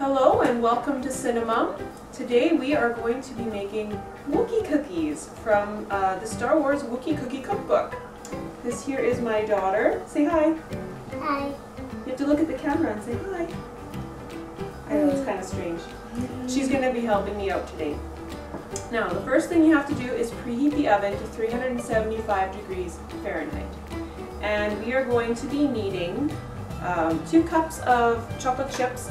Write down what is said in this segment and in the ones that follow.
Hello and welcome to Cinnamom. Today we are going to be making Wookiee cookies from the Star Wars Wookiee Cookie Cookbook. This here is my daughter. Say hi. Hi. You have to look at the camera and say hi. I know it's kind of strange. She's going to be helping me out today. Now the first thing you have to do is preheat the oven to 375 degrees Fahrenheit. And we are going to be needing 2 cups of chocolate chips.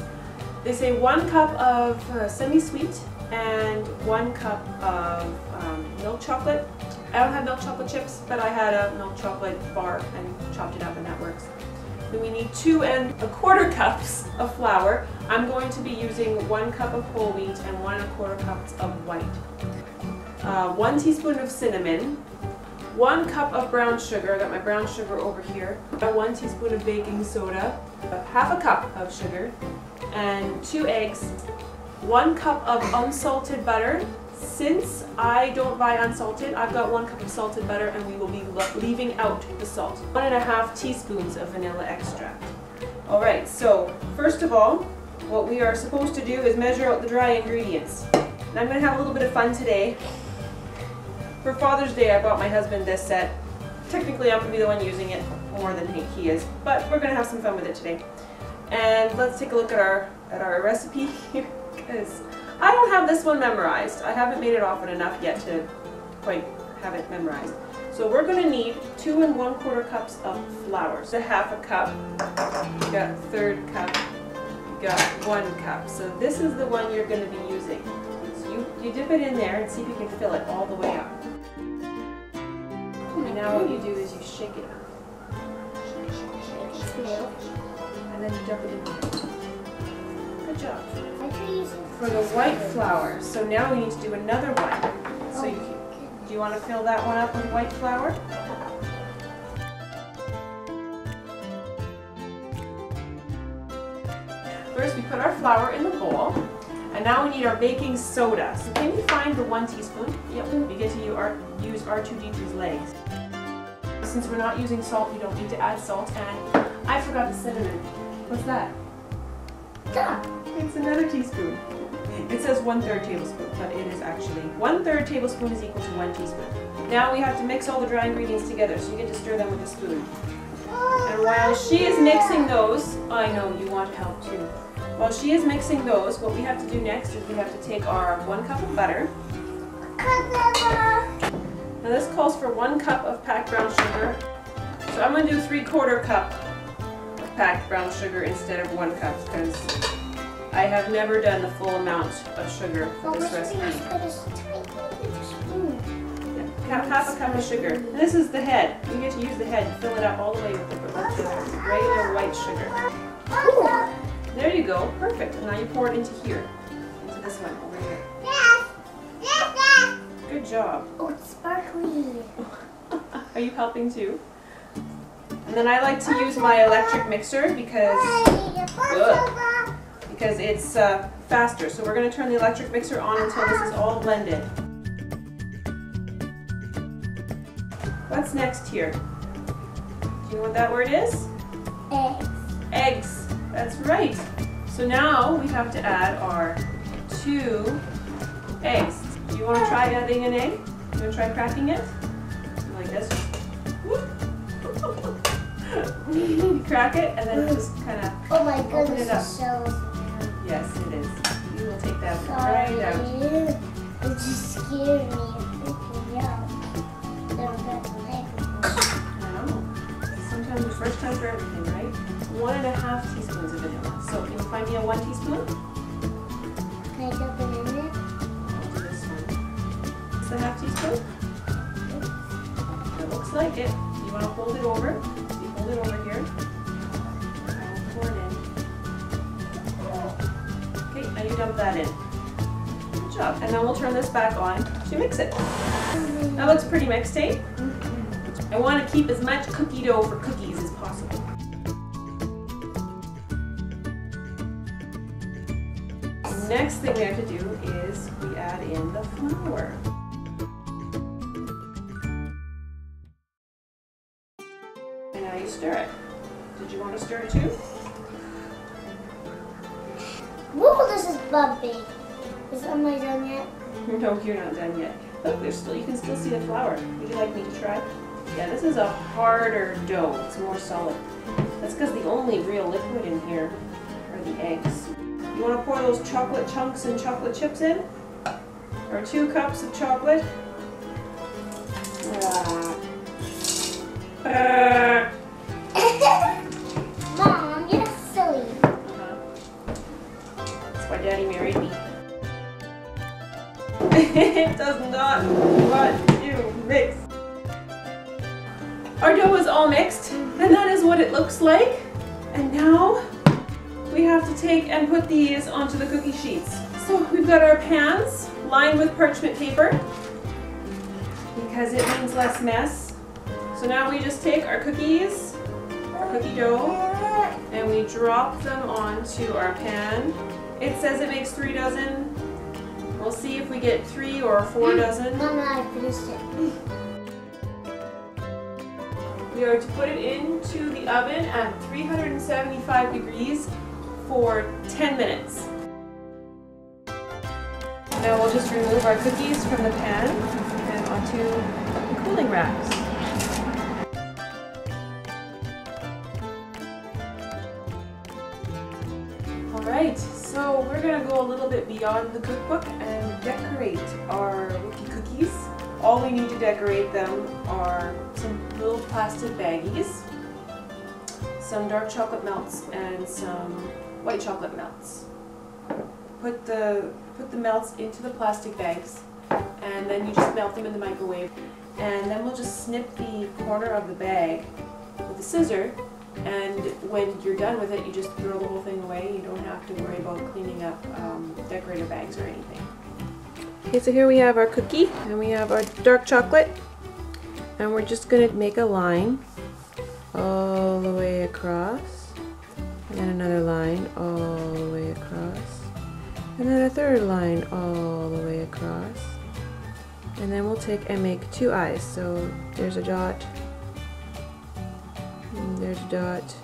They say 1 cup of semi-sweet and 1 cup of milk chocolate. I don't have milk chocolate chips, but I had a milk chocolate bar and chopped it up and that works. Then we need 2 1/4 cups of flour. I'm going to be using 1 cup of whole wheat and 1 1/4 cups of white. 1 teaspoon of cinnamon. 1 cup of brown sugar, I got my brown sugar over here, 1 teaspoon of baking soda, 1/2 cup of sugar, and 2 eggs, 1 cup of unsalted butter. Since I don't buy unsalted, I've got 1 cup of salted butter and we will be leaving out the salt. 1 1/2 teaspoons of vanilla extract. Alright, so first of all, what we are supposed to do is measure out the dry ingredients. And I'm going to have a little bit of fun today. For Father's Day, I bought my husband this set. Technically, I'm going to be the one using it more than he is, but we're going to have some fun with it today. And let's take a look at our recipe here, because I don't have this one memorized. I haven't made it often enough yet to quite have it memorized. So we're going to need 2 1/4 cups of flour. So 1/2 cup, you got 1/3 cup, you got 1 cup. So this is the one you're going to be using. So you dip it in there and see if you can fill it all the way up. And now what you do is you shake it up. Shake. And then you dump it in here. Good job. For the white flour, so now we need to do another one. So do you want to fill that one up with white flour? First we put our flour in the bowl, and now we need our baking soda. So can you find the 1 teaspoon? Yep, we get to use R2D2's legs. Since we're not using salt, we don't need to add salt, and I forgot the cinnamon. What's that? It's another teaspoon. It says 1/3 tablespoon, but it is actually 1/3 tablespoon is equal to 1 teaspoon. Now we have to mix all the dry ingredients together, so you get to stir them with a spoon. And while she is mixing those, I know you want help too. While she is mixing those, what we have to do next is we have to take our 1 cup of butter. Now this calls for 1 cup of packed brown sugar. So I'm going to do 3/4 cup of packed brown sugar instead of 1 cup because I have never done the full amount of sugar for this recipe. Yeah, 1/2 cup of sugar. And this is the head. You get to use the head and fill it up all the way with the regular white sugar. There you go. Perfect. And now you pour it into here. Into this one over here. Good job. Oh, it's sparkly. Are you helping too? And then I like to use my electric mixer because it's faster. So we're going to turn the electric mixer on until this is all blended. What's next here? Do you know what that word is? Eggs. Eggs. That's right. So now we have to add our 2 eggs. Do you want to try adding an egg? You want to try cracking it? Like this. You crack it and then just kind of Oh my open it up. goodness, so Yes, it is. You will take that right out. It just scared me. Freaking out. I know. Sometimes the first time for everything, right? 1 1/2 teaspoons of vanilla. So can you find me a 1 teaspoon? Can I dump it in it? I'll do this one. It's a 1/2 teaspoon? It looks like it. You want to hold it over? You hold it over here. I will pour it in. Okay, now you dump that in. Good job. And then we'll turn this back on to mix it. That looks pretty mixed, eh? I want to keep as much cookie dough for cookies as possible. The next thing we have to do is we add in the flour. And now you stir it. Did you want to stir it too? Whoa, this is bumpy. Am I done yet? No, you're not done yet. Look, you can still see the flour. Would you like me to try? Yeah, this is a harder dough. It's more solid. That's because the only real liquid in here are the eggs. You want to pour those chocolate chunks and chocolate chips in? Or 2 cups of chocolate? Mom, you're silly. That's why Daddy married me. It does not want to mix. Our dough is all mixed, and that is what it looks like. And now we have to take and put these onto the cookie sheets. So we've got our pans lined with parchment paper because it means less mess. So now we just take our cookies, our cookie dough, and we drop them onto our pan. It says it makes 3 dozen. We'll see if we get 3 or 4 dozen. Mama, I finished it. We are to put it into the oven at 375 degrees for 10 minutes. Now we'll just remove our cookies from the pan and onto the cooling racks. Alright, so we're going to go a little bit beyond the cookbook and decorate our Wookiee cookies. All we need to decorate them are some little plastic baggies, some dark chocolate melts, and some white chocolate melts. Put the melts into the plastic bags, and then you just melt them in the microwave. And then we'll just snip the corner of the bag with a scissor, and when you're done with it, you just throw the whole thing away. You don't have to worry about cleaning up decorator bags or anything. Okay, so here we have our cookie, and we have our dark chocolate, and we're just going to make a line all the way across, and then another line all the way across, and then a third line all the way across, and then we'll take and make 2 eyes. So there's a dot, and there's a dot,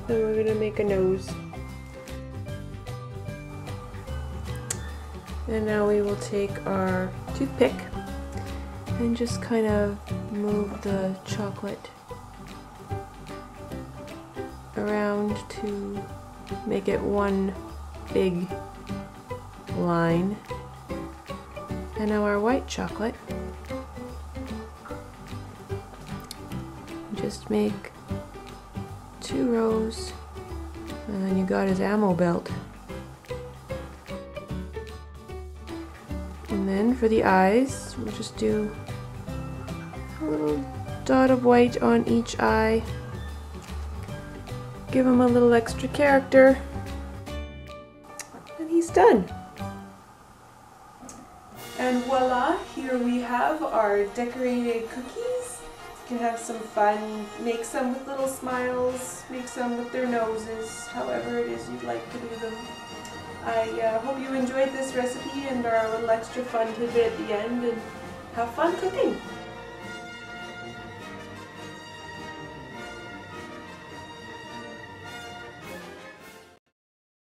and we're going to make a nose. And now we will take our toothpick and just kind of move the chocolate around to make it one big line. And now our white chocolate, just make 2 rows, and then you got his ammo belt. And then for the eyes, we'll just do a little dot of white on each eye. Give him a little extra character. And he's done. And voila, here we have our decorated cookies. You can have some fun, make some with little smiles, make some with their noses, however it is you'd like to do them. I hope you enjoyed this recipe and our little extra fun tidbit at the end, and have fun cooking!